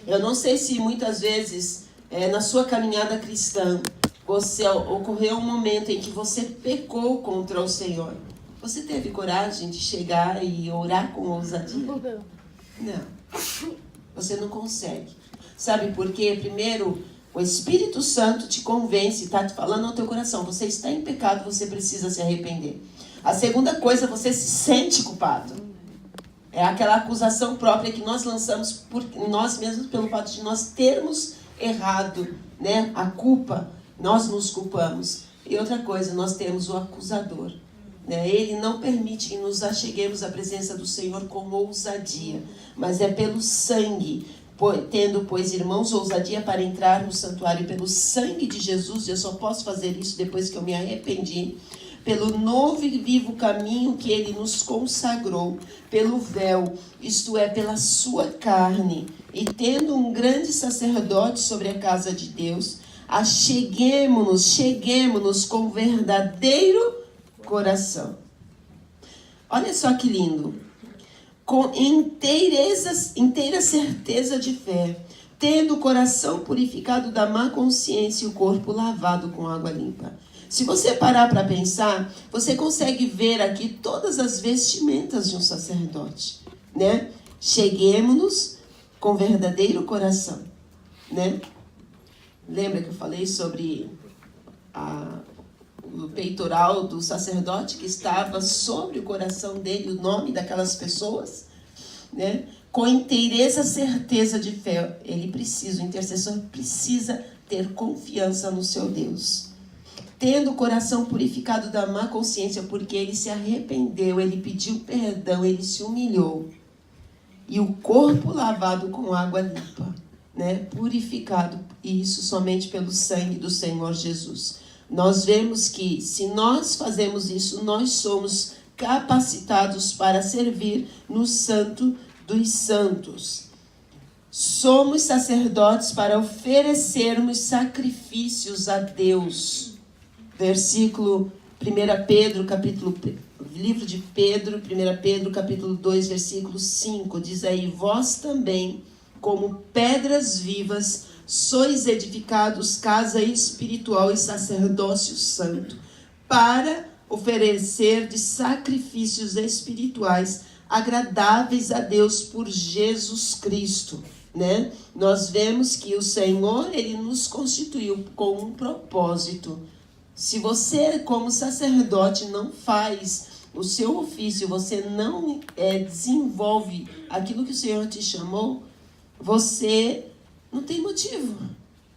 Eu não sei se muitas vezes, na sua caminhada cristã, ocorreu um momento em que você pecou contra o Senhor. Você teve coragem de chegar e orar com ousadia? Não. Você não consegue. Sabe por quê? Primeiro, o Espírito Santo te convence, está te falando ao teu coração. Você está em pecado, você precisa se arrepender. A segunda coisa, você se sente culpado. É aquela acusação própria que nós lançamos por nós mesmos pelo fato de nós termos errado, né? A culpa, nós nos culpamos. E outra coisa, nós temos o acusador, né? Ele não permite que nos acheguemos à presença do Senhor com ousadia, mas é pelo sangue. Tendo, pois, irmãos, ousadia para entrar no santuário pelo sangue de Jesus, eu só posso fazer isso depois que eu me arrependi, pelo novo e vivo caminho que ele nos consagrou, pelo véu, isto é, pela sua carne, e tendo um grande sacerdote sobre a casa de Deus, cheguemo-nos com verdadeiro coração. Olha só que lindo. Com inteira certeza de fé, tendo o coração purificado da má consciência e o corpo lavado com água limpa. Se você parar para pensar, você consegue ver aqui todas as vestimentas de um sacerdote, né? Cheguemo-nos com verdadeiro coração, né? Lembra que eu falei sobre o peitoral do sacerdote que estava sobre o coração dele, o nome daquelas pessoas, né? Com inteireza certeza de fé, o intercessor precisa ter confiança no seu Deus. Tendo o coração purificado da má consciência, porque ele se arrependeu, ele pediu perdão, ele se humilhou. E o corpo lavado com água limpa, né? Purificado, e isso somente pelo sangue do Senhor Jesus. Nós vemos que, se nós fazemos isso, nós somos capacitados para servir no Santo dos Santos. Somos sacerdotes para oferecermos sacrifícios a Deus. Versículo 1 Pedro, livro de Pedro, 1 Pedro, capítulo 2, versículo 5, diz aí: vós também, como pedras vivas, sois edificados casa espiritual e sacerdócio santo, para oferecer de sacrifícios espirituais agradáveis a Deus por Jesus Cristo, né? Nós vemos que o Senhor, ele nos constituiu com um propósito. Se você, como sacerdote, não faz o seu ofício, você não desenvolve aquilo que o Senhor te chamou, você não tem motivo,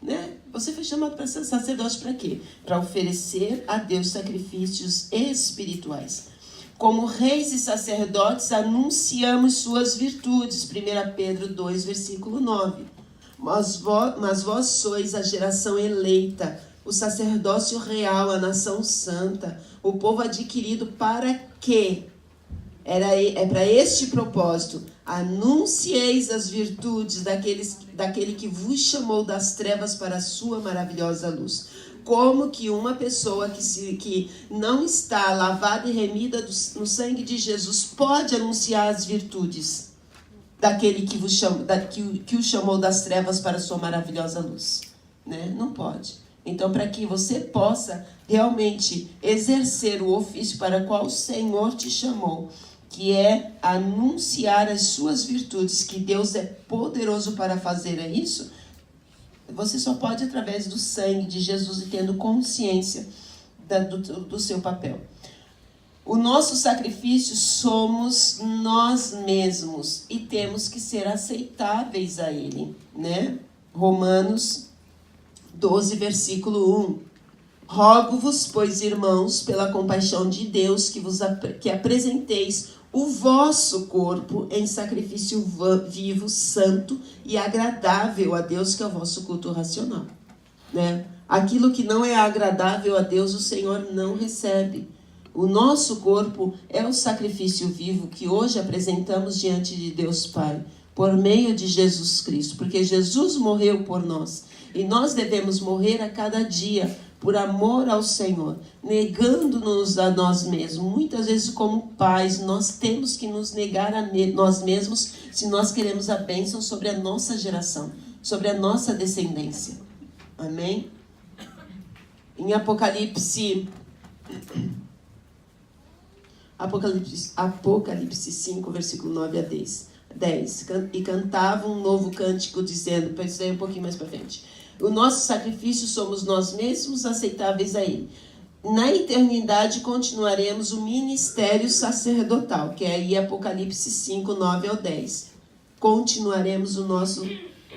né? Você foi chamado para ser sacerdote para quê? Para oferecer a Deus sacrifícios espirituais. Como reis e sacerdotes, anunciamos suas virtudes. 1 Pedro 2, versículo 9. Mas vós sois a geração eleita, o sacerdócio real, a nação santa, o povo adquirido para quê? É para este propósito: anuncieis as virtudes daquele que vos chamou das trevas para a sua maravilhosa luz. Como que uma pessoa que não está lavada e remida no sangue de Jesus pode anunciar as virtudes daquele que o chamou das trevas para a sua maravilhosa luz? Né? Não pode. Então, para que você possa realmente exercer o ofício para o qual o Senhor te chamou, que é anunciar as suas virtudes, que Deus é poderoso para fazer isso, você só pode através do sangue de Jesus e tendo consciência do seu papel. O nosso sacrifício somos nós mesmos e temos que ser aceitáveis a Ele, né? Romanos 12, versículo 1. Rogo-vos, pois, irmãos, pela compaixão de Deus, que apresenteis o vosso corpo em sacrifício vivo, santo e agradável a Deus, que é o vosso culto racional, né? Aquilo que não é agradável a Deus, o Senhor não recebe. O nosso corpo é o sacrifício vivo que hoje apresentamos diante de Deus Pai, por meio de Jesus Cristo, porque Jesus morreu por nós. E nós devemos morrer a cada dia por amor ao Senhor, negando-nos a nós mesmos. Muitas vezes, como pais, nós temos que nos negar a nós mesmos se nós queremos a bênção sobre a nossa geração, sobre a nossa descendência. Amém? Em Apocalipse 5, versículo 9 a 10. E cantavam um novo cântico dizendo, para isso aí um pouquinho mais para frente: o nosso sacrifício somos nós mesmos, aceitáveis a Ele. Na eternidade continuaremos o ministério sacerdotal, que é aí Apocalipse 5, 9 ao 10. Continuaremos o nosso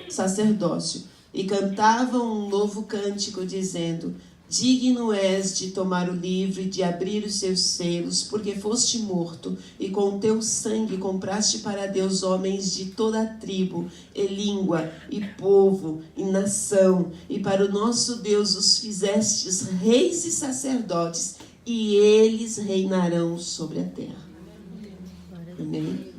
sacerdócio. E cantavam um novo cântico dizendo: digno és de tomar o livro e de abrir os seus selos, porque foste morto, e com teu sangue compraste para Deus homens de toda a tribo, e língua, e povo, e nação, e para o nosso Deus os fizestes reis e sacerdotes, e eles reinarão sobre a terra. Amém?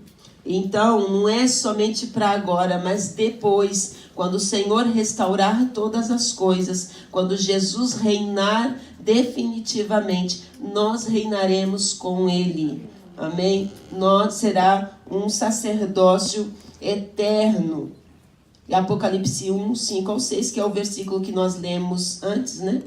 Então, não é somente para agora, mas depois, quando o Senhor restaurar todas as coisas, quando Jesus reinar definitivamente, nós reinaremos com Ele. Amém? Nós será um sacerdócio eterno. E Apocalipse 1, 5 ao 6, que é o versículo que nós lemos antes, né?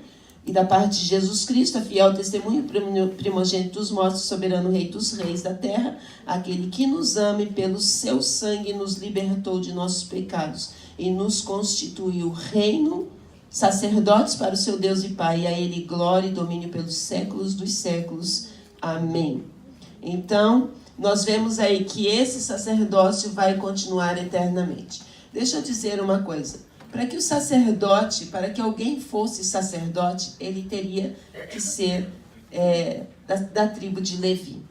E da parte de Jesus Cristo, a fiel testemunho, primogênito dos mortos, soberano rei dos reis da terra, aquele que nos ama e pelo seu sangue nos libertou de nossos pecados e nos constituiu reino, sacerdotes para o seu Deus e Pai, e a Ele glória e domínio pelos séculos dos séculos. Amém. Então, nós vemos aí que esse sacerdócio vai continuar eternamente. Deixa eu dizer uma coisa. Para que o sacerdote, para que alguém fosse sacerdote, ele teria que ser da tribo de Levi.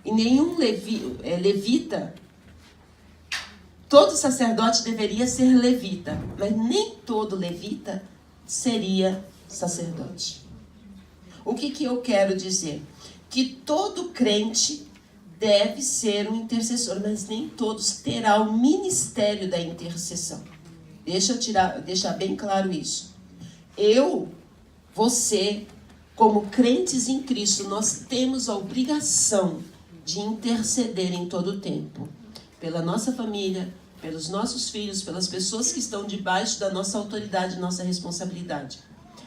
E nenhum levita, todo sacerdote deveria ser levita, mas nem todo levita seria sacerdote. O que eu quero dizer? Que todo crente deve ser um intercessor, mas nem todos terão o ministério da intercessão. Deixa eu deixar bem claro isso. Você, como crentes em Cristo, nós temos a obrigação de interceder em todo o tempo. Pela nossa família, pelos nossos filhos, pelas pessoas que estão debaixo da nossa autoridade, nossa responsabilidade.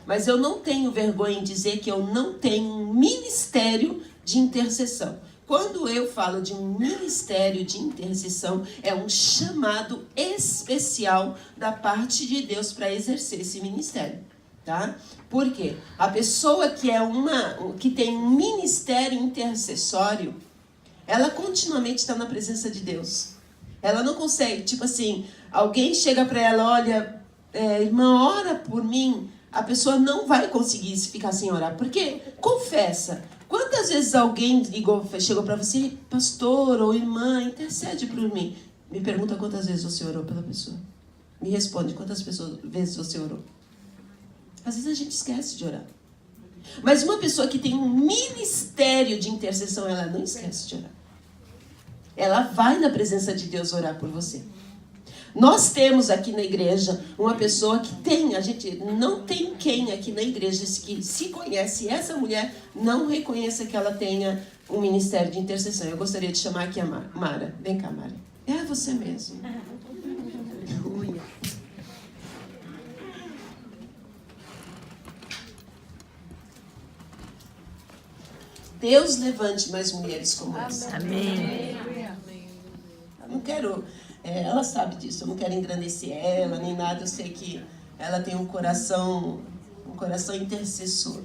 Mas eu não tenho vergonha em dizer que eu não tenho um ministério de intercessão. Quando eu falo de um ministério de intercessão, é um chamado especial da parte de Deus para exercer esse ministério, tá? Por quê? A pessoa que tem um ministério intercessório, ela continuamente está na presença de Deus. Ela não consegue, tipo assim, alguém chega para ela, olha, irmã, ora por mim. A pessoa não vai conseguir ficar sem orar, porque confessa. Quantas vezes alguém chegou para você, pastor ou irmã, intercede por mim? Me pergunta quantas vezes você orou pela pessoa. Me responde quantas vezes você orou. Às vezes a gente esquece de orar. Mas uma pessoa que tem um ministério de intercessão, ela não esquece de orar. Ela vai na presença de Deus orar por você. Nós temos aqui na igreja uma pessoa que a gente não tem quem aqui na igreja que se conhece, essa mulher não reconheça que ela tenha um ministério de intercessão. Eu gostaria de chamar aqui a Mara. Vem cá, Mara. É você mesmo. Deus levante mais mulheres como essa. Amém. Eu não quero... ela sabe disso, eu não quero engrandecer ela, nem nada. Eu sei que ela tem um coração intercessor,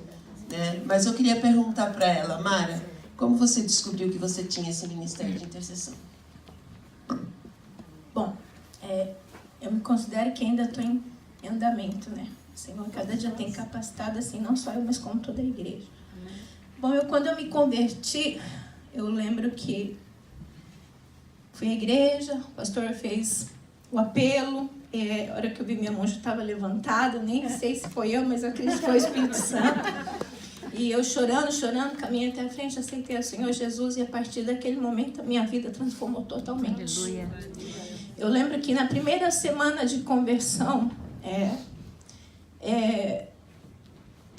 né? Mas eu queria perguntar para ela, Mara, como você descobriu que você tinha esse ministério de intercessão? Bom, eu me considero que ainda estou em andamento, né? O Senhor cada dia tem capacitado, assim, não só eu, mas como toda a igreja. Bom, quando eu me converti, eu lembro que fui à igreja, o pastor fez o apelo, a hora que eu vi minha mão já estava levantada, nem sei se foi eu, mas eu acredito que foi o Espírito Santo. E eu chorando, caminhei até a frente, aceitei o Senhor Jesus, e a partir daquele momento a minha vida transformou totalmente. Aleluia. Eu lembro que na primeira semana de conversão,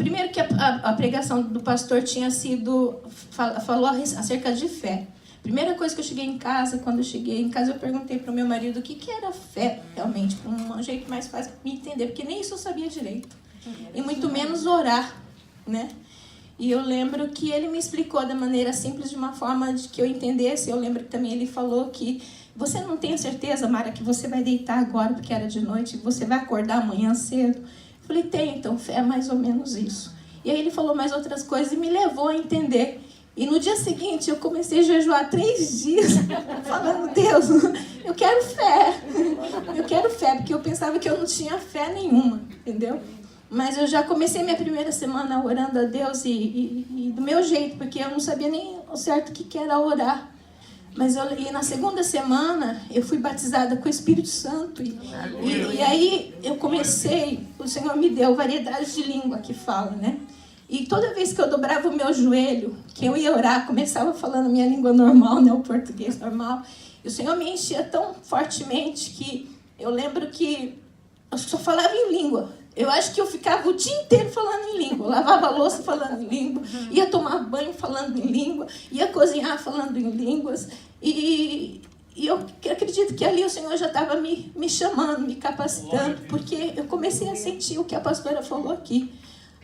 primeiro que a pregação do pastor tinha sido, falou acerca de fé. Primeira coisa que eu cheguei em casa, quando eu cheguei em casa, eu perguntei para o meu marido o que era fé, realmente, para um jeito mais fácil para me entender, porque nem isso eu sabia direito. E muito menos orar, né? E eu lembro que ele me explicou da maneira simples, de uma forma de que eu entendesse. Eu lembro que também ele falou que você não tem certeza, Mara, que você vai deitar agora, porque era de noite, e você vai acordar amanhã cedo. Eu falei, tem, então fé é mais ou menos isso. E aí ele falou mais outras coisas e me levou a entender. E no dia seguinte eu comecei a jejuar 3 dias, falando, Deus, eu quero fé, porque eu pensava que eu não tinha fé nenhuma, entendeu? Mas eu já comecei minha primeira semana orando a Deus e do meu jeito, porque eu não sabia nem o certo o que era orar. Mas e na segunda semana eu fui batizada com o Espírito Santo e aí eu comecei, o Senhor me deu variedade de língua que fala, né? E toda vez que eu dobrava o meu joelho, que eu ia orar, começava falando a minha língua normal, né, o português normal. E o Senhor me enchia tão fortemente que eu lembro que eu só falava em língua. Eu acho que eu ficava o dia inteiro falando em língua. Eu lavava a louça falando em língua, ia tomar banho falando em língua, ia cozinhar falando em línguas. E eu acredito que ali o Senhor já estava me chamando, me capacitando, porque eu comecei a sentir o que a pastora falou aqui.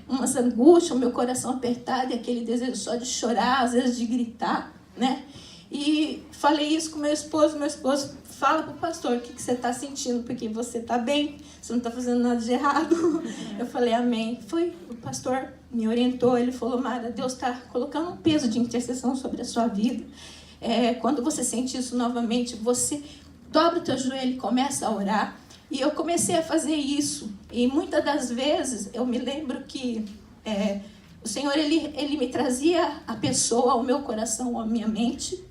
Umas angústias, o meu coração apertado, e aquele desejo só de chorar, às vezes de gritar, né? E falei isso com meu esposo fala para o pastor o que você está sentindo, porque você está bem, você não está fazendo nada de errado. Eu falei, amém. O pastor me orientou, ele falou, Mara, Deus está colocando um peso de intercessão sobre a sua vida. Quando você sente isso novamente, você dobra o teu joelho e começa a orar. E eu comecei a fazer isso. E muitas das vezes, eu me lembro que o Senhor, ele me trazia a pessoa ao meu coração, à minha mente,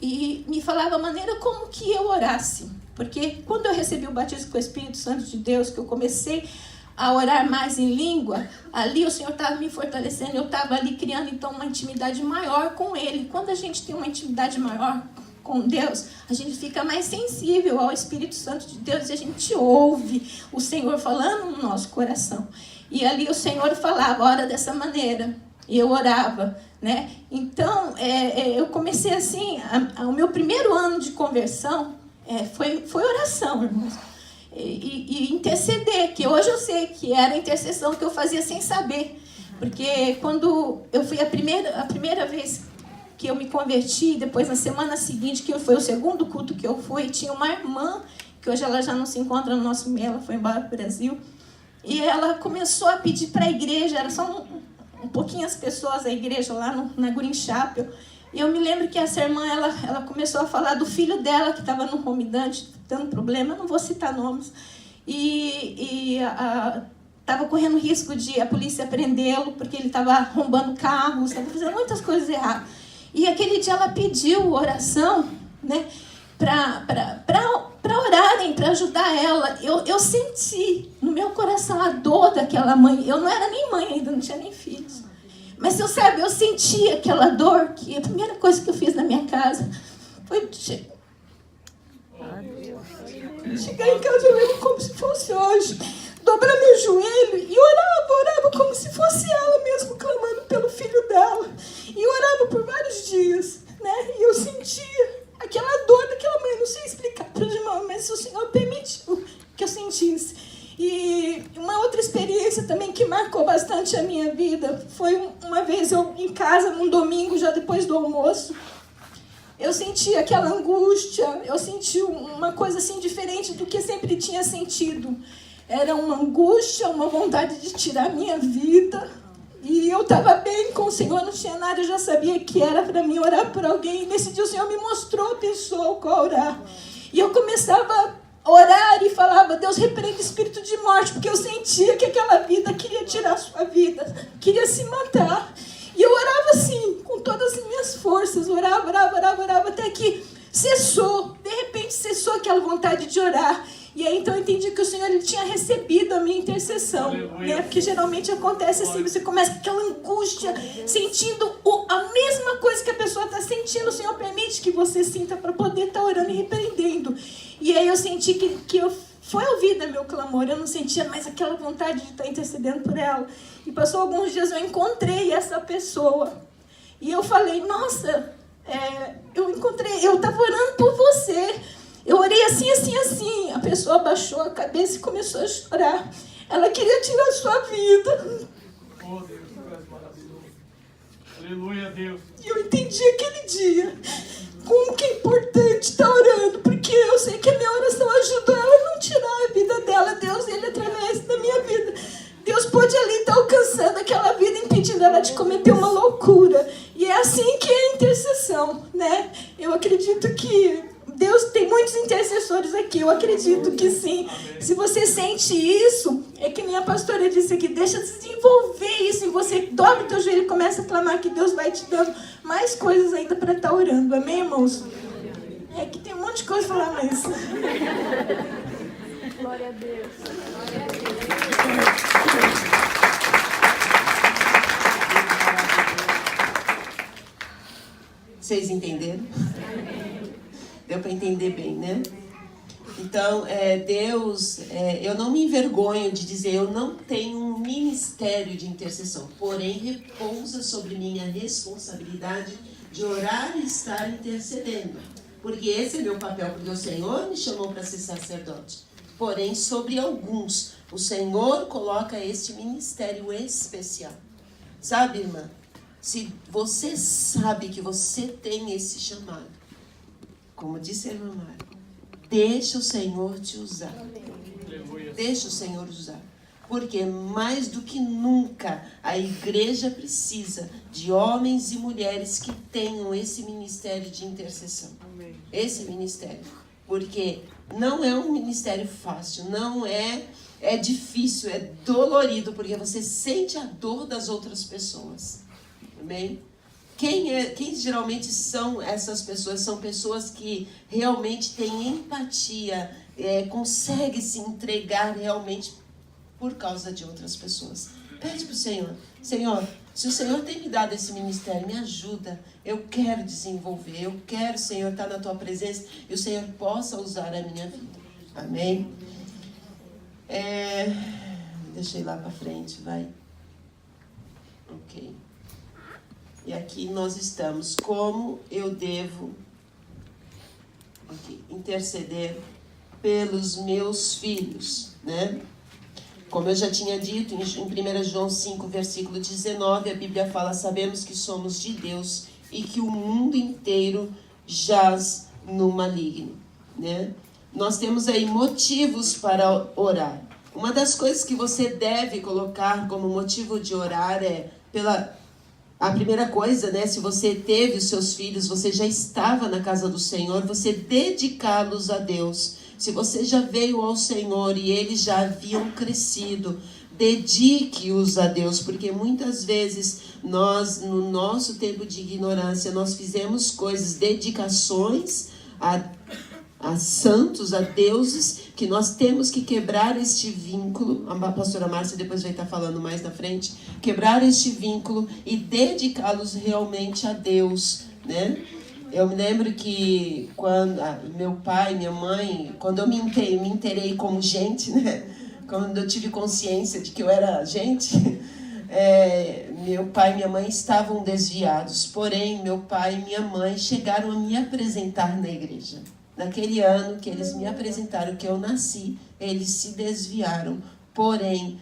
e me falava a maneira como que eu orasse. Porque quando eu recebi o batismo com o Espírito Santo de Deus, que eu comecei a orar mais em língua, ali o Senhor estava me fortalecendo, eu estava ali criando então uma intimidade maior com Ele. Quando a gente tem uma intimidade maior com Deus, a gente fica mais sensível ao Espírito Santo de Deus e a gente ouve o Senhor falando no nosso coração. E ali o Senhor falava, ora dessa maneira, e eu orava, né? Então, eu comecei assim, o meu primeiro ano de conversão foi oração, irmãos. E interceder, que hoje eu sei que era a intercessão que eu fazia sem saber. Porque quando eu fui a primeira vez que eu me converti, depois na semana seguinte, que foi o segundo culto que eu fui, tinha uma irmã, que hoje ela já não se encontra no nosso meio, ela foi embora para o Brasil, e ela começou a pedir para a igreja, era só um pouquinhas pessoas a igreja lá na Green Chapel, e eu me lembro que essa irmã, ela começou a falar do filho dela, que estava no Romidante, dando problema, eu não vou citar nomes, estava correndo risco de a polícia prendê-lo, porque ele estava arrombando carros, estava fazendo muitas coisas erradas. E aquele dia ela pediu oração, né, para orarem, para ajudar ela. Eu senti no meu coração a dor daquela mãe. Eu não era nem mãe ainda, não tinha nem filhos. Mas eu senti aquela dor, que a primeira coisa que eu fiz na minha casa foi chegar em casa, eu lembro como se fosse hoje, dobrar meu joelho e orava como se fosse ela mesmo, clamando pelo filho dela. E orava por vários dias, né? E eu sentia aquela dor daquela mãe, não sei explicar para os irmãos, mas o Senhor permitiu que eu sentisse. E uma outra experiência também que marcou bastante a minha vida foi uma vez eu em casa, num domingo, já depois do almoço, eu senti aquela angústia, eu senti uma coisa assim diferente do que sempre tinha sentido. Era uma angústia, uma vontade de tirar a minha vida. E eu estava bem com o Senhor, não tinha nada, eu já sabia que era para mim orar por alguém. E nesse dia o Senhor me mostrou a pessoa qual orar. E eu começava a orar e falava, Deus, repreende o espírito de morte, porque eu sentia que aquela vida queria tirar a sua vida, queria se matar. E eu orava assim, com todas as minhas forças, orava, até que cessou, de repente cessou aquela vontade de orar. E aí então eu entendi que o Senhor ele tinha recebido a minha intercessão, né? Porque geralmente acontece assim, você começa com aquela angústia, sentindo a mesma coisa que a pessoa está sentindo. O Senhor permite que você sinta para poder estar orando e repreendendo. E aí eu senti que eu foi ouvida meu clamor, eu não sentia mais aquela vontade de estar intercedendo por ela. E passou alguns dias, eu encontrei essa pessoa. E eu falei, nossa, eu estava orando por você. Eu orei assim, assim, assim. A pessoa abaixou a cabeça e começou a chorar. Ela queria tirar a sua vida. Oh, Deus, tu és maravilhoso. Aleluia, Deus. E eu entendi aquele dia como que é importante estar orando, porque eu sei que a minha oração ajudou ela a não tirar a vida dela. Deus, ele através da minha vida. Deus pode ali estar alcançando aquela vida, impedindo ela de cometer uma loucura. E é assim que é a intercessão, né? Eu acredito que Deus tem muitos intercessores aqui, eu acredito que sim. Se você sente isso, é que nem a pastora disse aqui, deixa desenvolver isso em você, dobra o teu joelho e começa a clamar que Deus vai te dando mais coisas ainda para estar orando, amém, irmãos? É que tem um monte de coisa para falar, mas... Glória a Deus. Glória a Deus. Vocês entenderam? Deu para entender bem, né? Então, Deus, eu não me envergonho de dizer, eu não tenho um ministério de intercessão, porém repousa sobre mim a responsabilidade de orar e estar intercedendo. Porque esse é meu papel, porque o Senhor me chamou para ser sacerdote. Porém, sobre alguns, o Senhor coloca este ministério especial. Sabe, irmã? Se você sabe que você tem esse chamado, como disse a irmã Mara, deixa o Senhor te usar. Deixa o Senhor usar. Porque mais do que nunca a igreja precisa de homens e mulheres que tenham esse ministério de intercessão. Esse ministério. Porque não é um ministério fácil, não é difícil, é dolorido, porque você sente a dor das outras pessoas. Amém? Quem geralmente são essas pessoas? São pessoas que realmente têm empatia, conseguem se entregar realmente por causa de outras pessoas. Pede para o Senhor, Senhor, se o Senhor tem me dado esse ministério, me ajuda, eu quero desenvolver, eu quero, Senhor, estar na Tua presença e o Senhor possa usar a minha vida. Amém? Deixa eu ir lá para frente, vai. Ok. E aqui nós estamos, como eu devo interceder pelos meus filhos, né? Como eu já tinha dito, em 1 João 5, versículo 19, a Bíblia fala, sabemos que somos de Deus e que o mundo inteiro jaz no maligno, né? Nós temos aí motivos para orar. Uma das coisas que você deve colocar como motivo de orar a primeira coisa, né? Se você teve os seus filhos, você já estava na casa do Senhor, você dedicá-los a Deus. Se você já veio ao Senhor e eles já haviam crescido, dedique-os a Deus, porque muitas vezes nós, no nosso tempo de ignorância, nós fizemos coisas, dedicações a santos, a deuses, que nós temos que quebrar este vínculo. A pastora Márcia depois vai estar falando mais na frente. Quebrar este vínculo e dedicá-los realmente a Deus, né? Eu me lembro que quando meu pai, minha mãe, quando eu me inteirei como gente, né? Quando eu tive consciência de que eu era gente, meu pai e minha mãe estavam desviados. Porém, meu pai e minha mãe chegaram a me apresentar na igreja. Naquele ano que eles me apresentaram, que eu nasci, eles se desviaram. Porém,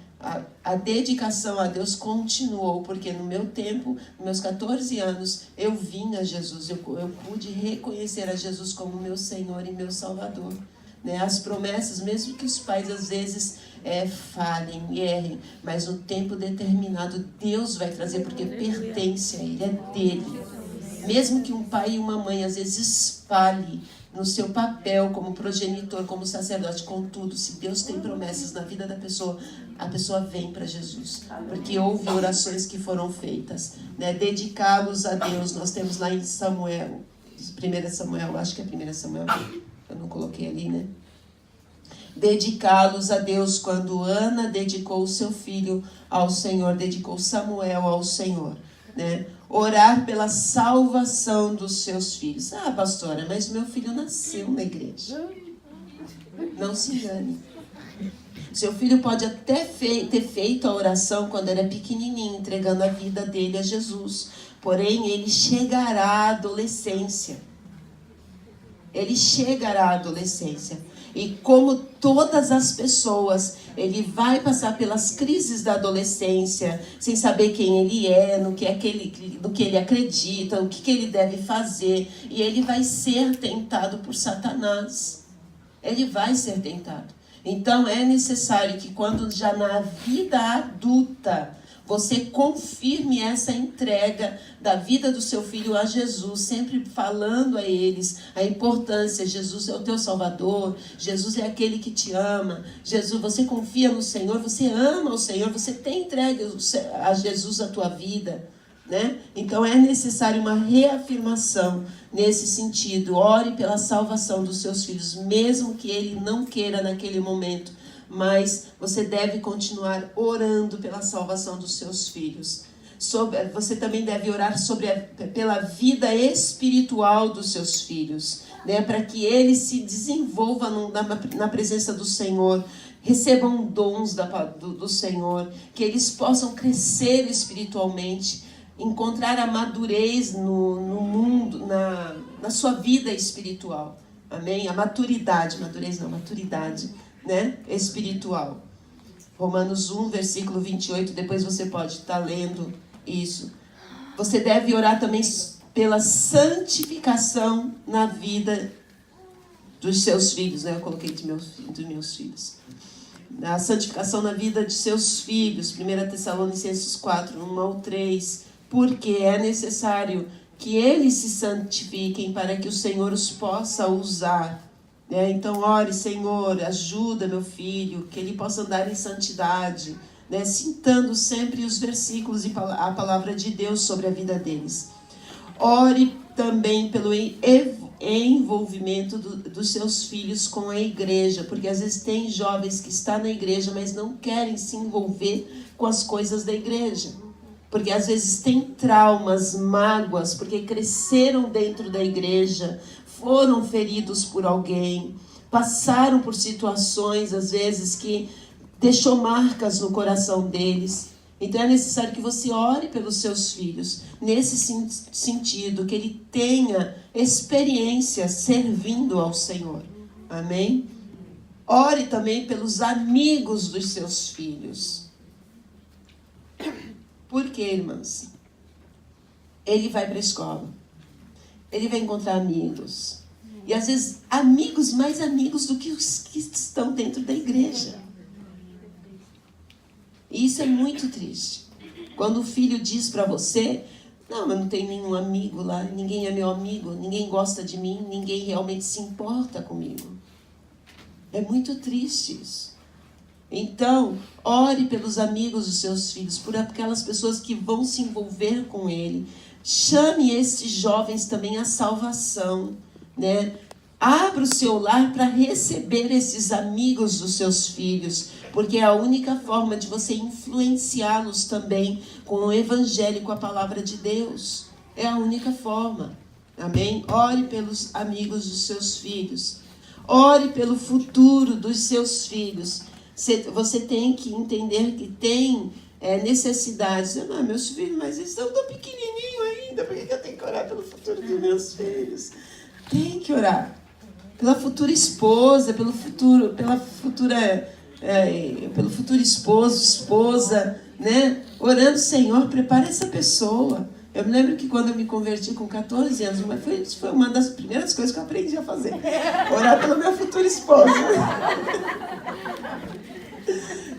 a dedicação a Deus continuou, porque no meu tempo, nos meus 14 anos, eu vim a Jesus. Eu pude reconhecer a Jesus como meu Senhor e meu Salvador. Né? As promessas, mesmo que os pais às vezes falhem e errem, mas no tempo determinado Deus vai trazer, porque pertence a Ele, é dele. Mesmo que um pai e uma mãe às vezes falhem no seu papel como progenitor, como sacerdote, contudo, se Deus tem promessas na vida da pessoa, a pessoa vem para Jesus, porque houve orações que foram feitas, né? Dedicá-los a Deus. Nós temos lá em Samuel, 1 Samuel, acho que é 1 Samuel, eu não coloquei ali, né? Dedicá-los a Deus, quando Ana dedicou o seu filho ao Senhor, dedicou Samuel ao Senhor, né? Orar pela salvação dos seus filhos. Ah, pastora, mas meu filho nasceu na igreja. Não se engane. Seu filho pode até ter feito a oração quando era pequenininho, entregando a vida dele a Jesus. Porém, ele chegará à adolescência. Ele chegará à adolescência. E como todas as pessoas, ele vai passar pelas crises da adolescência, sem saber quem ele é, no que ele acredita, o que ele deve fazer. E ele vai ser tentado por Satanás. Ele vai ser tentado. Então é necessário que quando já na vida adulta, você confirme essa entrega da vida do seu filho a Jesus, sempre falando a eles a importância. Jesus é o teu Salvador, Jesus é aquele que te ama, Jesus, você confia no Senhor, você ama o Senhor, você tem entregue a Jesus a tua vida, né? Então é necessário uma reafirmação nesse sentido. Ore pela salvação dos seus filhos, mesmo que ele não queira naquele momento. Mas você deve continuar orando pela salvação dos seus filhos. Você também deve orar pela vida espiritual dos seus filhos, né? Para que eles se desenvolvam na presença do Senhor, recebam dons do Senhor, que eles possam crescer espiritualmente, encontrar a madurez no mundo, na sua vida espiritual. Amém? A maturidade, né? Espiritual. Romanos 1, versículo 28, depois você pode estar lendo isso. Você deve orar também pela santificação na vida dos seus filhos, né? Eu coloquei dos meus filhos. A santificação na vida de seus filhos, 1 Tessalonicenses 4, 1 ao 3, porque é necessário que eles se santifiquem para que o Senhor os possa usar. Então, ore, Senhor, ajuda meu filho, que ele possa andar em santidade, né? Citando sempre os versículos e a palavra de Deus sobre a vida deles. Ore também pelo envolvimento dos seus filhos com a igreja, porque às vezes tem jovens que estão na igreja, mas não querem se envolver com as coisas da igreja. Porque às vezes tem traumas, mágoas, porque cresceram dentro da igreja, foram feridos por alguém, passaram por situações, às vezes, que deixou marcas no coração deles. Então é necessário que você ore pelos seus filhos, nesse sentido, que ele tenha experiência servindo ao Senhor. Amém? Ore também pelos amigos dos seus filhos. Por quê, irmãs? Ele vai para a escola. Ele vai encontrar amigos. E às vezes, mais amigos do que os que estão dentro da igreja. E isso é muito triste. Quando o filho diz para você, não, eu não tenho nenhum amigo lá, ninguém é meu amigo, ninguém gosta de mim, ninguém realmente se importa comigo. É muito triste isso. Então, ore pelos amigos dos seus filhos, por aquelas pessoas que vão se envolver com ele. Chame esses jovens também à salvação, né? Abra o seu lar para receber esses amigos dos seus filhos, porque é a única forma de você influenciá-los também com o evangelho, com a palavra de Deus. É a única forma. Amém? Ore pelos amigos dos seus filhos. Ore pelo futuro dos seus filhos. Você tem que entender que tem necessidades. Não, meus filhos, mas eles estão tão pequenininhos ainda. Por que eu tenho que orar pelo futuro dos meus filhos? Tem que orar. Pela futura esposa, pelo futuro esposa, né? Orando, Senhor, prepara essa pessoa. Eu me lembro que quando eu me converti com 14 anos, foi uma das primeiras coisas que eu aprendi a fazer. Orar pelo meu futuro esposo.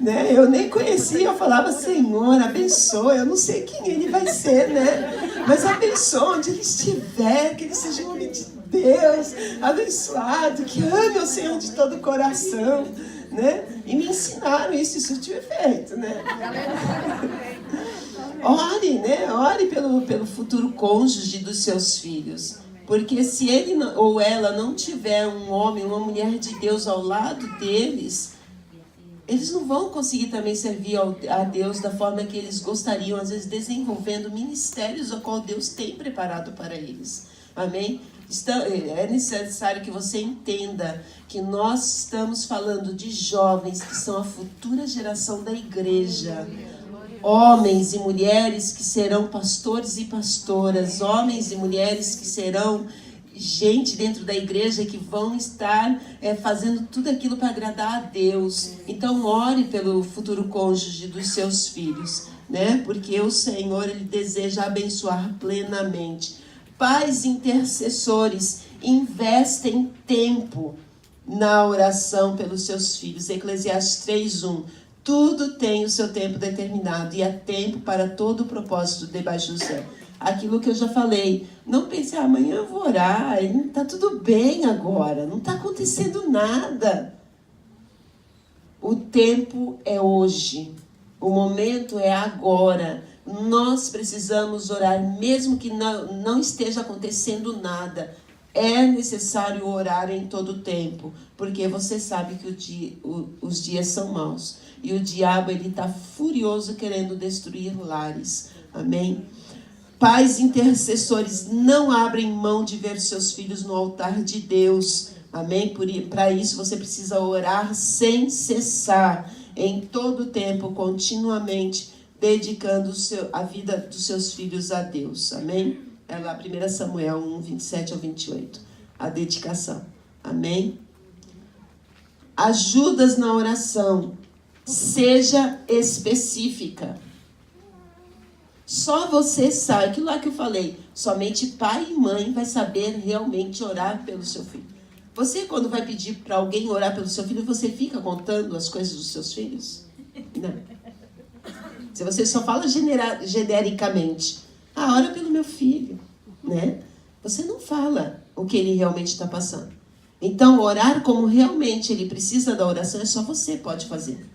Né? Eu nem conhecia, eu falava, Senhor, abençoa, eu não sei quem ele vai ser, né? Mas abençoa onde ele estiver, que ele seja um homem de Deus, abençoado, que ame o Senhor de todo o coração, né? E me ensinaram isso surtiu efeito, né? Ore, né? Ore pelo futuro cônjuge dos seus filhos. Porque se ele ou ela não tiver um homem, uma mulher de Deus ao lado deles, eles não vão conseguir também servir a Deus da forma que eles gostariam, às vezes desenvolvendo ministérios ao qual Deus tem preparado para eles. Amém? É necessário que você entenda que nós estamos falando de jovens que são a futura geração da igreja. Homens e mulheres que serão pastores e pastoras. Homens e mulheres que serão gente dentro da igreja que vão estar fazendo tudo aquilo para agradar a Deus. Então, ore pelo futuro cônjuge dos seus filhos, né? Porque o Senhor, Ele deseja abençoar plenamente. Pais intercessores investem tempo na oração pelos seus filhos. Eclesiastes 3:1. Tudo tem o seu tempo determinado e há tempo para todo o propósito debaixo do céu. Aquilo que eu já falei. Não pense, amanhã eu vou orar, está tudo bem agora, não está acontecendo nada. O tempo é hoje, o momento é agora. Nós precisamos orar, mesmo que não esteja acontecendo nada. É necessário orar em todo o tempo, porque você sabe que os dias são maus. E o diabo está furioso querendo destruir lares. Amém? Pais intercessores não abrem mão de ver seus filhos no altar de Deus. Amém? Para isso você precisa orar sem cessar, em todo o tempo, continuamente, dedicando a vida dos seus filhos a Deus. Amém? É lá 1 Samuel 1, 27 ao 28. A dedicação. Amém? Ajudas na oração. Seja específica. Só você sabe, aquilo lá que eu falei, somente pai e mãe vai saber realmente orar pelo seu filho. Você, quando vai pedir para alguém orar pelo seu filho, você fica contando as coisas dos seus filhos? Não. Se você só fala genericamente, ora pelo meu filho, né? Você não fala o que ele realmente está passando. Então, orar como realmente ele precisa da oração, é só você pode fazer.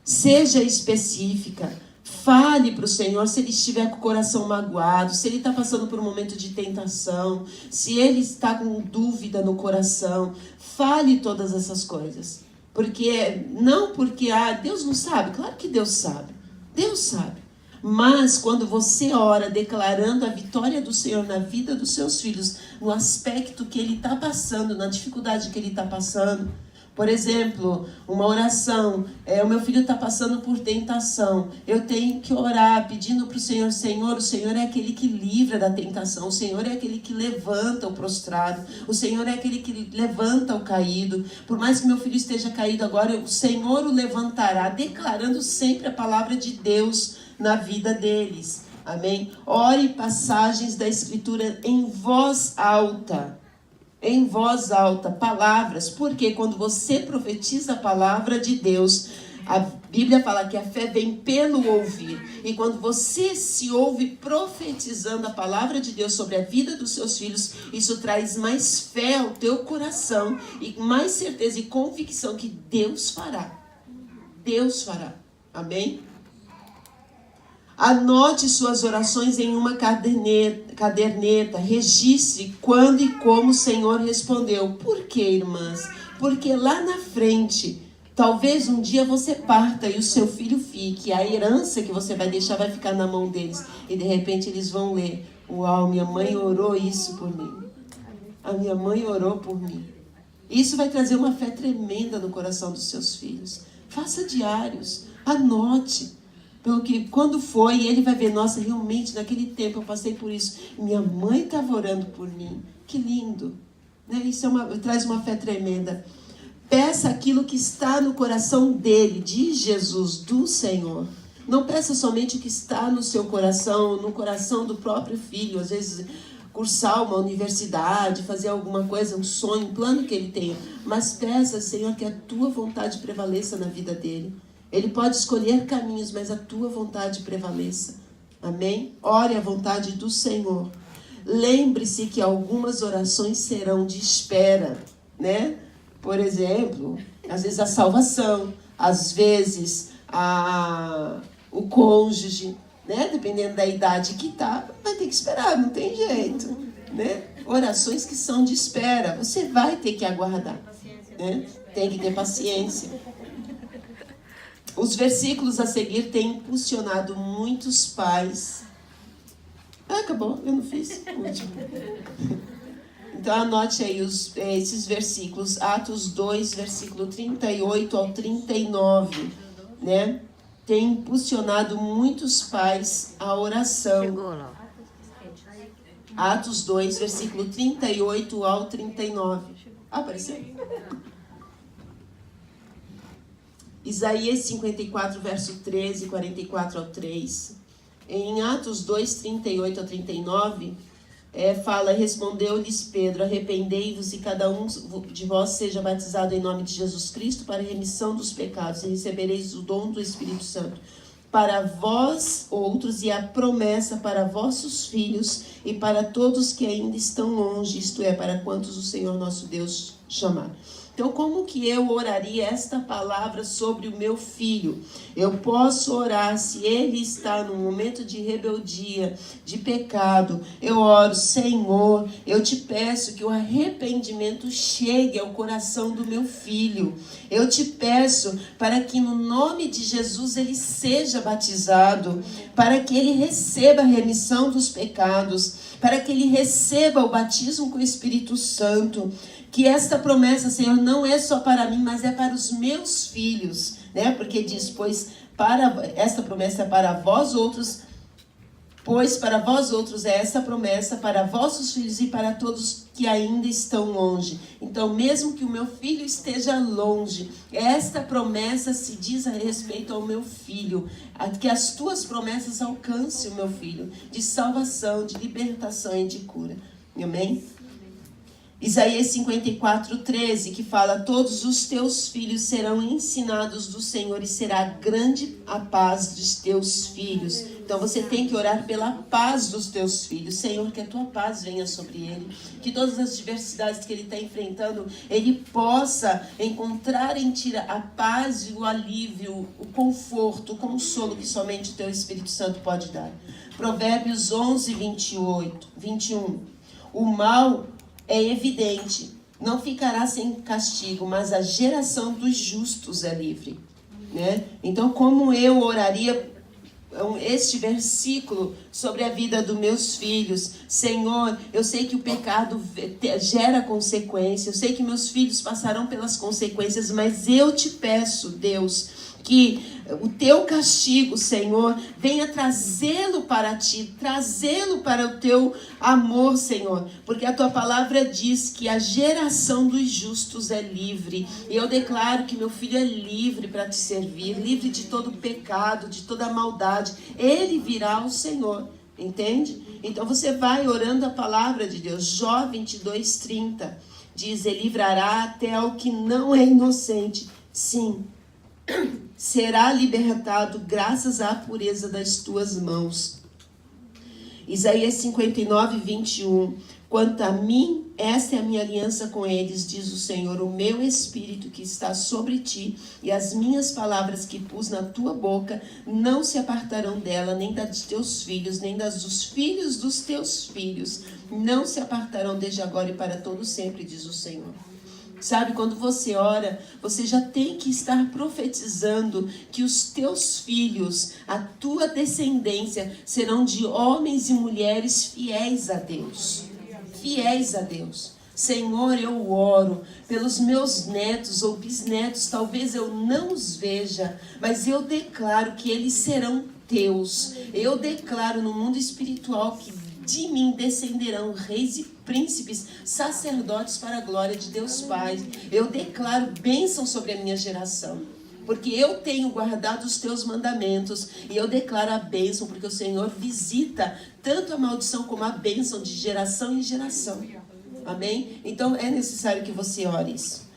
Seja específica. Fale para o Senhor se ele estiver com o coração magoado, se ele está passando por um momento de tentação, se ele está com dúvida no coração. Fale todas essas coisas. Não porque Deus não sabe. Claro que Deus sabe. Deus sabe. Mas quando você ora declarando a vitória do Senhor na vida dos seus filhos, no aspecto que ele está passando, na dificuldade que ele está passando. Por exemplo, uma oração, o meu filho está passando por tentação. Eu tenho que orar pedindo para o Senhor, o Senhor é aquele que livra da tentação. O Senhor é aquele que levanta o prostrado. O Senhor é aquele que levanta o caído. Por mais que meu filho esteja caído agora, o Senhor o levantará, declarando sempre a palavra de Deus na vida deles. Amém? Ore passagens da Escritura em voz alta. Em voz alta, palavras, porque quando você profetiza a palavra de Deus, a Bíblia fala que a fé vem pelo ouvir, e quando você se ouve profetizando a palavra de Deus sobre a vida dos seus filhos, isso traz mais fé ao teu coração, e mais certeza e convicção que Deus fará. Deus fará. Amém? Anote suas orações em uma caderneta, registre quando e como o Senhor respondeu. Por quê, irmãs? Porque lá na frente, talvez um dia você parta e o seu filho fique. A herança que você vai deixar vai ficar na mão deles. E de repente eles vão ler, uau, minha mãe orou isso por mim. A minha mãe orou por mim. Isso vai trazer uma fé tremenda no coração dos seus filhos. Faça diários, anote. Pelo que quando foi, ele vai ver, nossa, realmente naquele tempo eu passei por isso. Minha mãe estava orando por mim. Que lindo. Né? Isso traz uma fé tremenda. Peça aquilo que está no coração dele, de Jesus, do Senhor. Não peça somente o que está no seu coração, no coração do próprio filho. Às vezes, cursar uma universidade, fazer alguma coisa, um sonho, um plano que ele tenha. Mas peça, Senhor, que a tua vontade prevaleça na vida dele. Ele pode escolher caminhos, mas a tua vontade prevaleça. Amém? Ore a vontade do Senhor. Lembre-se que algumas orações serão de espera, né? Por exemplo, às vezes a salvação, às vezes o cônjuge, né? Dependendo da idade que tá, vai ter que esperar, não tem jeito, né? Orações que são de espera, você vai ter que aguardar, né? Tem que ter paciência. Os versículos a seguir têm impulsionado muitos pais Acabou, eu não fiz o último. Então anote aí esses versículos, Atos 2, versículo 38 ao 39, né? Tem impulsionado muitos pais à oração. Atos 2, versículo 38 ao 39. Apareceu? Isaías 54, verso 13, 44 ao 3. Em Atos 2, 38 a 39, fala: respondeu-lhes Pedro: arrependei-vos e cada um de vós seja batizado em nome de Jesus Cristo para a remissão dos pecados, e recebereis o dom do Espírito Santo. Para vós outros, e a promessa para vossos filhos e para todos que ainda estão longe, isto é, para quantos o Senhor nosso Deus chamar. Então, como que eu oraria esta palavra sobre o meu filho? Eu posso orar se ele está num momento de rebeldia, de pecado. Eu oro: Senhor, eu te peço que o arrependimento chegue ao coração do meu filho. Eu te peço para que no nome de Jesus ele seja batizado, para que ele receba a remissão dos pecados, para que ele receba o batismo com o Espírito Santo. Que esta promessa, Senhor, não é só para mim, mas é para os meus filhos, né? Porque diz: esta promessa é para vós outros, pois para vós outros é esta promessa, para vossos filhos e para todos que ainda estão longe. Então, mesmo que o meu filho esteja longe, esta promessa se diz a respeito ao meu filho, que as tuas promessas alcancem o meu filho, de salvação, de libertação e de cura. Amém? Isaías 54, 13, que fala: todos os teus filhos serão ensinados do Senhor e será grande a paz dos teus filhos. Então você tem que orar pela paz dos teus filhos. Senhor, que a tua paz venha sobre ele, que todas as diversidades que ele está enfrentando, ele possa encontrar em ti a paz e o alívio, o conforto, o consolo que somente o teu Espírito Santo pode dar. Provérbios 11, 21. O mal é evidente, não ficará sem castigo, mas a geração dos justos é livre, né? Então, como eu oraria este versículo sobre a vida dos meus filhos? Senhor, eu sei que o pecado gera consequências, eu sei que meus filhos passarão pelas consequências, mas eu te peço, Deus, que o teu castigo, Senhor, venha trazê-lo para ti, trazê-lo para o teu amor, Senhor, porque a tua palavra diz que a geração dos justos é livre, e eu declaro que meu filho é livre para te servir, livre de todo pecado, de toda maldade. Ele virá ao Senhor, entende? Então você vai orando a palavra de Deus. Jó 22:30 diz: ele livrará até ao que não é inocente, sim, será libertado graças à pureza das tuas mãos. Isaías 59:21. Quanto a mim, esta é a minha aliança com eles, diz o Senhor, o meu espírito que está sobre ti e as minhas palavras que pus na tua boca não se apartarão dela, nem das de teus filhos, nem das dos filhos dos teus filhos, não se apartarão desde agora e para todo sempre, diz o Senhor. Sabe, quando você ora, você já tem que estar profetizando que os teus filhos, a tua descendência, serão de homens e mulheres fiéis a Deus. Fiéis a Deus. Senhor, eu oro pelos meus netos ou bisnetos, talvez eu não os veja, mas eu declaro que eles serão teus. Eu declaro no mundo espiritual que de mim descenderão reis e príncipes, sacerdotes para a glória de Deus Pai. Eu declaro bênção sobre a minha geração, porque eu tenho guardado os teus mandamentos, e eu declaro a bênção, porque o Senhor visita tanto a maldição como a bênção de geração em geração. Amém? Então é necessário que você ore isso.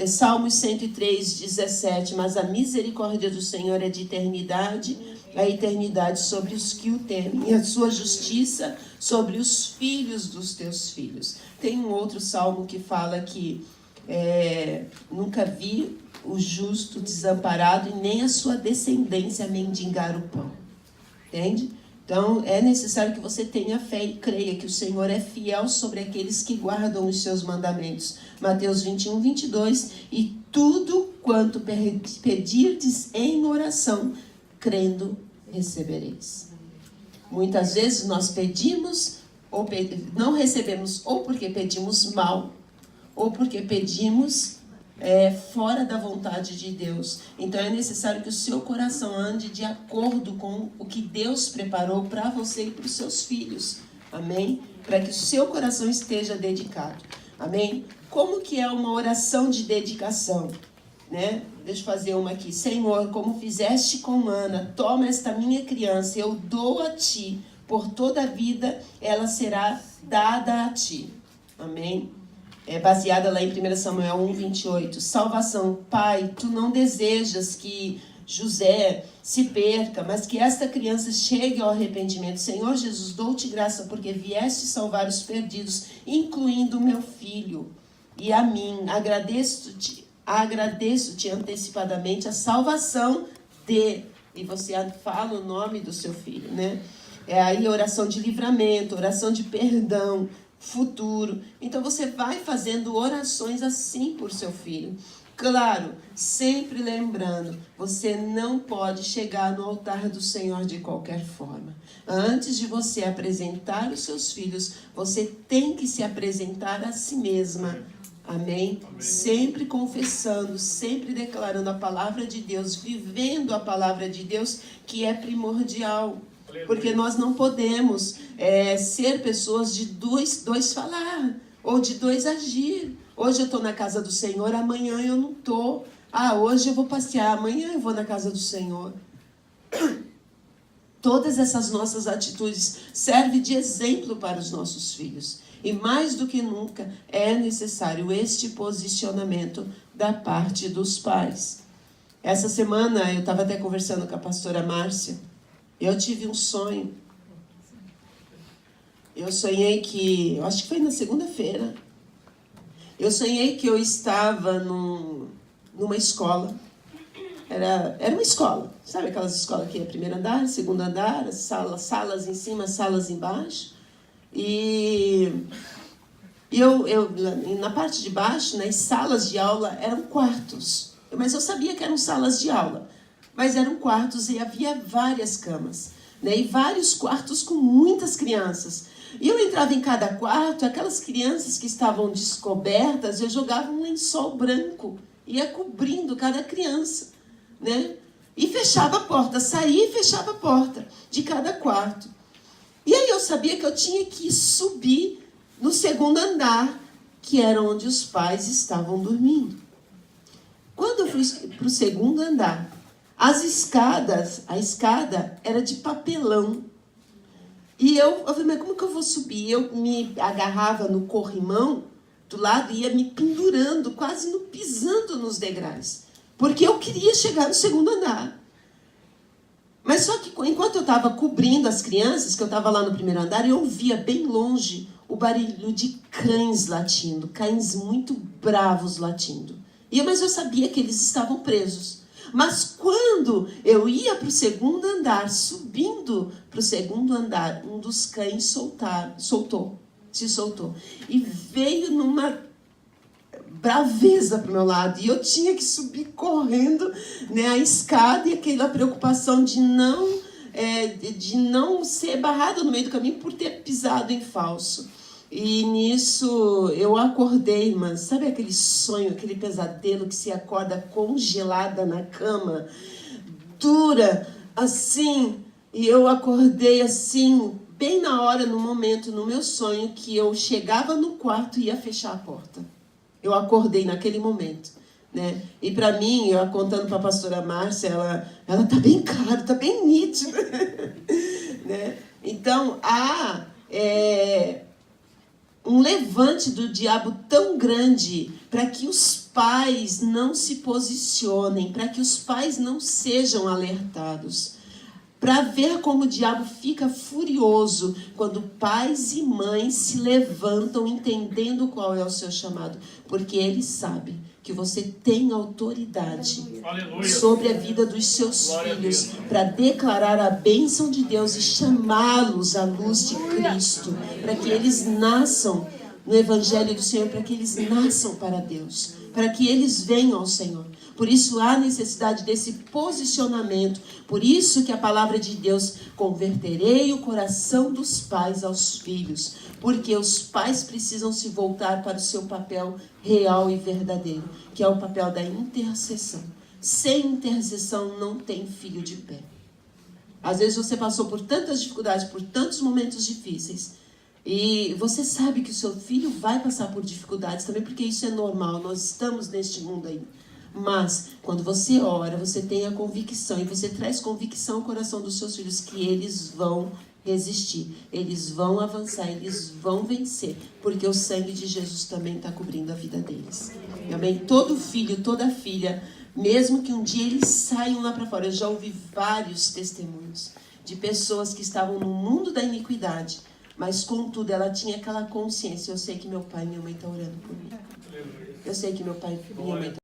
Salmos 103:17. Mas a misericórdia do Senhor é de eternidade a eternidade sobre os que o temem, e a sua justiça sobre os filhos dos teus filhos. Tem um outro salmo que fala que nunca vi o justo desamparado e nem a sua descendência mendigar o pão. Entende? Então é necessário que você tenha fé e creia que o Senhor é fiel sobre aqueles que guardam os seus mandamentos. Mateus 21:22. E tudo quanto pedirdes em oração, crendo, recebereis. Muitas vezes nós pedimos, ou não recebemos, ou porque pedimos mal, ou porque pedimos fora da vontade de Deus. Então é necessário que o seu coração ande de acordo com o que Deus preparou para você e para os seus filhos. Amém? Para que o seu coração esteja dedicado. Amém? Como que é uma oração de dedicação? Né? Deixa eu fazer uma aqui. Senhor, como fizeste com Ana, toma esta minha criança, eu dou a ti, por toda a vida ela será dada a ti. Amém? É baseada lá em 1 Samuel 1:28. Salvação, Pai, tu não desejas que José se perca, mas que esta criança chegue ao arrependimento. Senhor Jesus, dou-te graça porque vieste salvar os perdidos, incluindo o meu filho e a mim. Agradeço-te antecipadamente a salvação de... E você fala o nome do seu filho, né? É aí oração de livramento, oração de perdão, futuro. Então você vai fazendo orações assim por seu filho. Claro, sempre lembrando, você não pode chegar no altar do Senhor de qualquer forma. Antes de você apresentar os seus filhos, você tem que se apresentar a si mesma. Amém? Sempre confessando, sempre declarando a palavra de Deus, vivendo a palavra de Deus, que é primordial. Porque nós não podemos ser pessoas de dois falar, ou de dois agir. Hoje eu estou na casa do Senhor, amanhã eu não estou. Hoje eu vou passear, amanhã eu vou na casa do Senhor. Todas essas nossas atitudes servem de exemplo para os nossos filhos. E mais do que nunca é necessário este posicionamento da parte dos pais. Essa semana eu estava até conversando com a pastora Márcia. Eu tive um sonho. Eu sonhei que... acho que foi na segunda-feira. Eu sonhei que eu estava numa escola. Era uma escola. Sabe aquelas escolas que é primeiro andar, segundo andar, salas em cima, salas embaixo. E eu na parte de baixo, nas salas de aula, eram quartos. Mas eu sabia que eram salas de aula. Mas eram quartos e havia várias camas, né? E vários quartos com muitas crianças. E eu entrava em cada quarto, aquelas crianças que estavam descobertas, eu jogava um lençol branco, ia cobrindo cada criança, né? E fechava a porta, saía e fechava a porta de cada quarto. E aí eu sabia que eu tinha que subir no segundo andar, que era onde os pais estavam dormindo. Quando eu fui para o segundo andar, a escada era de papelão. E eu falei, mas como que eu vou subir? Eu me agarrava no corrimão do lado e ia me pendurando, quase pisando nos degraus. Porque eu queria chegar no segundo andar. Mas só que enquanto eu estava cobrindo as crianças, que eu estava lá no primeiro andar, eu ouvia bem longe o barulho de cães latindo, cães muito bravos latindo. Mas eu sabia que eles estavam presos. Mas quando eu ia para o segundo andar, subindo para o segundo andar, um dos cães se soltou. E veio numa braveza para o meu lado. E eu tinha que subir correndo, né, a escada, e aquela preocupação de não ser barrada no meio do caminho por ter pisado em falso. E nisso eu acordei, mas sabe aquele sonho, aquele pesadelo que se acorda congelada na cama, dura, assim, e eu acordei assim, bem na hora, no momento, no meu sonho, que eu chegava no quarto e ia fechar a porta. Eu acordei naquele momento, né? E para mim, eu contando para a pastora Márcia, ela tá bem claro, tá bem nítido, né? Então, um levante do diabo tão grande para que os pais não se posicionem, para que os pais não sejam alertados, para ver como o diabo fica furioso quando pais e mães se levantam entendendo qual é o seu chamado, porque ele sabe que você tem autoridade sobre a vida dos seus filhos para declarar a bênção de Deus e chamá-los à luz de Cristo, para que eles nasçam no Evangelho do Senhor, para que eles nasçam para Deus, para que eles venham ao Senhor. Por isso há necessidade desse posicionamento. Por isso que a palavra de Deus, converterei o coração dos pais aos filhos. Porque os pais precisam se voltar para o seu papel real e verdadeiro, que é o papel da intercessão. Sem intercessão não tem filho de pé. Às vezes você passou por tantas dificuldades, por tantos momentos difíceis, e você sabe que o seu filho vai passar por dificuldades também, porque isso é normal, nós estamos neste mundo aí. Mas, quando você ora, você tem a convicção, e você traz convicção ao coração dos seus filhos, que eles vão resistir, eles vão avançar, eles vão vencer, porque o sangue de Jesus também está cobrindo a vida deles. Amém? Todo filho, toda filha, mesmo que um dia eles saiam lá para fora, eu já ouvi vários testemunhos de pessoas que estavam no mundo da iniquidade, mas contudo ela tinha aquela consciência, eu sei que meu pai e minha mãe estão orando por mim. Eu sei que meu pai e minha mãe